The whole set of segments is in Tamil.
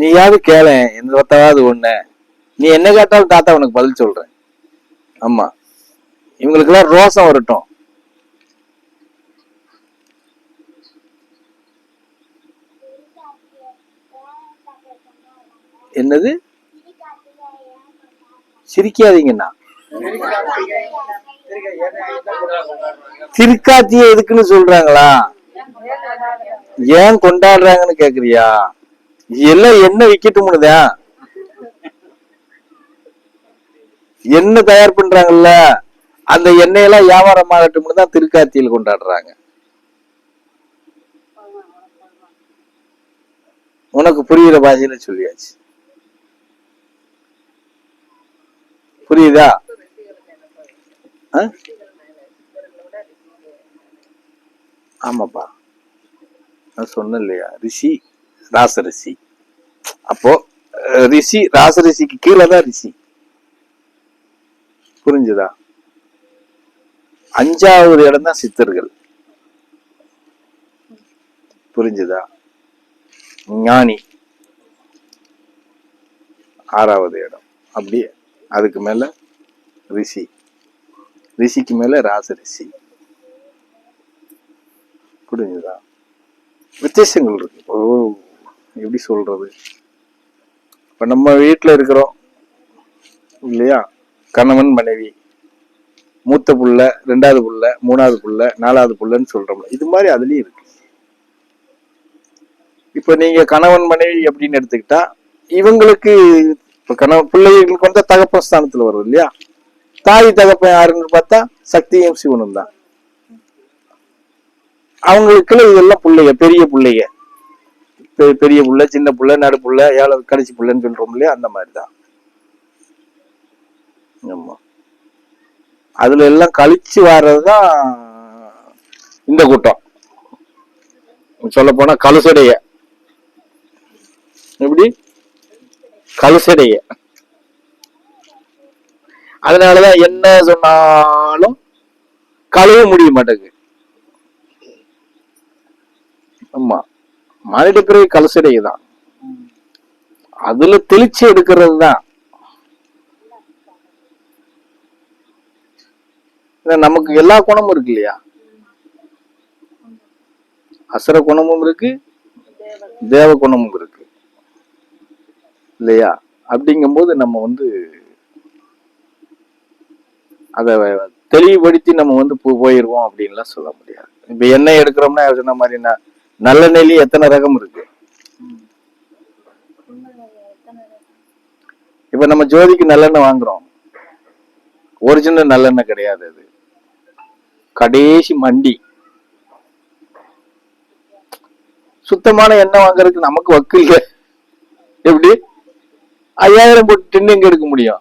நீயாவது கேள எதாவது ஒண்ணு. நீ என்ன கேட்டாலும் தாத்தா உனக்கு பதில் சொல்றேன். ஆமா, இவங்களுக்கு எல்லாம் ரோசம் வரட்டும். என்னது சிரிக்காதீங்கண்ணா? திருக்காத்திய எதுக்குன்னு சொல்றாங்களா? ஏன் கொண்டாடுறாங்கன்னு கேக்குறியா? எல்லாம் என்ன விக்கெட்டுமுனுதா, எண்ணெய் தயார் பண்றாங்கல்ல, அந்த எண்ணெயெல்லாம் வியாபாரம் ஆகட்டும்னு தான் திருக்கார்த்தியில் கொண்டாடுறாங்க. உனக்கு புரியுற பாஷையில சொல்லியாச்சு. புரியுதா? ஆமாப்பா, நான் சொன்னேன் இல்லையா, ரிஷி ராசரிஷி. அப்போ ரிஷி ராசரிஷிக்கு கீழே தான் ரிஷி. புரிஞ்சுதா? 5வது இடம் தான் சித்தர்கள். புரிஞ்சுதா? ஞானி 6வது இடம். அப்படியே அதுக்கு மேல ரிஷி, ரிஷிக்கு மேல ராசரிஷி. புரிஞ்சுதா? வித்தியாசங்கள் இருக்கு. ஓ, எப்படி சொல்றது, இப்ப நம்ம வீட்டுல இருக்கிறோம் இல்லையா, கணவன் மனைவி, மூத்த புள்ள, 2வது புள்ள, 3வது புள்ள, 4வது புள்ளன்னு சொல்றோம்ல, இது மாதிரி அதுலயும் இருக்கு. இப்ப நீங்க கணவன் மனைவி அப்படின்னு எடுத்துக்கிட்டா, இவங்களுக்கு இப்ப கணவன் பிள்ளைகளுக்கு வந்து தகப்பன் ஸ்தானத்துல வரும் இல்லையா. தாய் தகப்பன் யாருன்னு பார்த்தா சக்தியும் சிவனும் தான். அவங்களுக்குள்ள இதெல்லாம் பிள்ளைங்க, பெரிய பிள்ளைங்க, பெரிய புள்ள, சின்ன புள்ள, நடு புள்ள, கடைசி புள்ளன்னு சொல்றோம் இல்லையா, அந்த மாதிரிதான். ஆமா, அதுல எல்லாம் கழிச்சு வர்றதுதான் இந்த கூட்டம். சொல்ல போனா கலுசடைய, எப்படி கலுசடைய. அதனாலதான் என்ன சொன்னாலும் கழுவ முடிய மாட்டேங்குது. ஆமா, மானிட பிறகு கலுசடைய தான். அதுல தெளிச்சு எடுக்கிறது தான். நமக்கு எல்லா குணமும் இருக்கு இல்லையா, அசுர குணமும் இருக்கு, தேவ குணமும் இருக்கு இல்லையா. அப்படிங்கும்போது நம்ம வந்து அதை தெளிவுபடுத்தி நம்ம வந்து போயிருவோம் அப்படின்லாம் சொல்ல முடியாது. இப்ப எண்ணெய் எடுக்கிறோம்னா சொன்ன மாதிரி நல்ல நெல்லி எத்தனை ரகம் இருக்கு. இப்ப நம்ம ஜோதிக்கு நல்லெண்ணெய் வாங்குறோம், ஒரிஜினல் நல்லெண்ணெய் கிடையாது, அது கடைசி மண்டி. சுத்தமான எண்ணெய் வாங்குறதுக்கு நமக்கு வக்கு இல்லை. எப்படி 5000 போட்டு டின்னு எங்க எடுக்க முடியும்?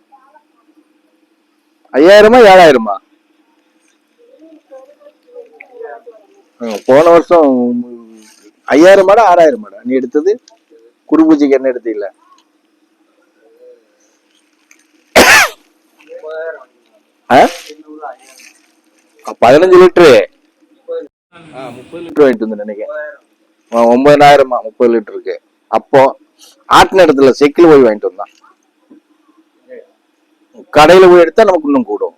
5000 7000? போன வருஷம் 5000 6000 நீ எடுத்தது குரு பூஜைக்கு என்ன எடுத்தீங்கள? 15 லிட்டரு 30 லிட்டர் வாங்கிட்டு வந்து நினைக்கிறேன். 9000 30 லிட்டருக்கு. அப்போ ஆட்டின இடத்துல செக்கில் போய் வாங்கிட்டு வந்தான். கடையில போய் எடுத்தா நமக்கு இன்னும் கூடும்.